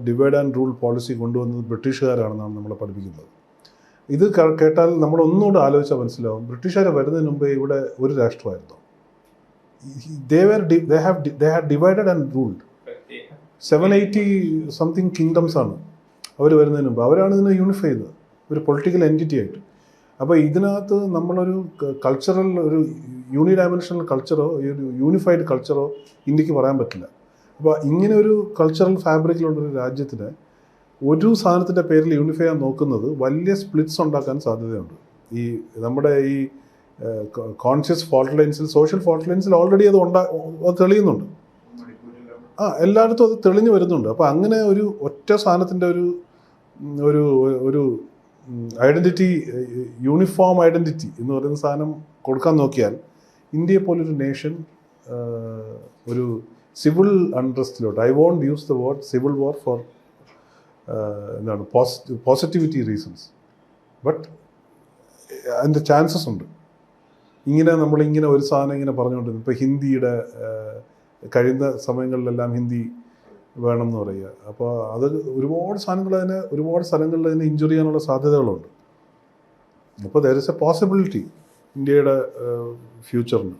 Divide and rule policy കൊണ്ടുവന്നത് ബ്രിട്ടീഷുകാരാണെന്നാണ് നമ്മളെ പഠിപ്പിക്കുന്നത്. ഇത് കേട്ടാൽ നമ്മളൊന്നുകൂടെ ആലോചിച്ചാൽ മനസ്സിലാവും, ബ്രിട്ടീഷുകാർ വരുന്നതിന് മുമ്പേ ഇവിടെ ഒരു രാഷ്ട്രമായിരുന്നു. they had divided and ruled. 780 something kingdoms ആണ് അവർ വരുന്നതിന് മുമ്പ്. അവരാണ് ഇതിനെ യൂണിഫൈ ചെയ്തത് ഒരു പൊളിറ്റിക്കൽ എൻറ്റിറ്റി ആയിട്ട്. അപ്പോൾ ഇതിനകത്ത് നമ്മളൊരു കൾച്ചറൽ ഒരു യൂണിഡയമെൻഷണൽ കൾച്ചറോ ഒരു യൂണിഫൈഡ് കൾച്ചറോ ഇന്ത്യക്ക് പറയാൻ പറ്റില്ല. അപ്പോൾ ഇങ്ങനെ ഒരു കൾച്ചറൽ ഫാബ്രിക്കിലുള്ളൊരു രാജ്യത്തിന് ഒരു സാധനത്തിൻ്റെ പേരിൽ യൂണിഫൈ ചെയ്യാൻ നോക്കുന്നത് വലിയ സ്പ്ലിറ്റ്സ് ഉണ്ടാക്കാൻ സാധ്യതയുണ്ട്. ഈ നമ്മുടെ ഈ കോൺഷ്യസ് ഫോൾട്ട് ലൈൻസിൽ, സോഷ്യൽ ഫോൾട്ട് ലൈൻസിൽ ഓൾറെഡി അത് തെളിയുന്നുണ്ട്. എല്ലായിടത്തും അത് തെളിഞ്ഞു വരുന്നുണ്ട്. അപ്പോൾ അങ്ങനെ ഒരു ഒറ്റ സാധനത്തിൻ്റെ ഒരു ഐഡൻറ്റിറ്റി, യൂണിഫോം ഐഡൻറ്റിറ്റി എന്ന് പറയുന്ന സാധനം കൊടുക്കാൻ നോക്കിയാൽ ഇന്ത്യയെ പോലൊരു നേഷൻ ഒരു സിവിൽ അൺട്രസ്റ്റിലോട്ട്, I won't use the word civil war for എന്താണ് പോസിറ്റിവിറ്റി റീസൺസ്, ബട്ട് അതിൻ്റെ ചാൻസസ് ഉണ്ട്. നമ്മളിങ്ങനെ ഒരു സാധനം ഇങ്ങനെ പറഞ്ഞുകൊണ്ടിരുന്നു. ഇപ്പോൾ ഹിന്ദിയുടെ കഴിയുന്ന സമയങ്ങളിലെല്ലാം ഹിന്ദി വേണം എന്ന് പറയുക. അപ്പോൾ അത് ഒരുപാട് സ്ഥലങ്ങളിൽ അതിനെ ഇഞ്ചുറി ചെയ്യാനുള്ള സാധ്യതകളുണ്ട്. അപ്പോൾ ദർ ഇസ് എ പോസിബിലിറ്റി ഇന്ത്യയുടെ ഫ്യൂച്ചറിന്.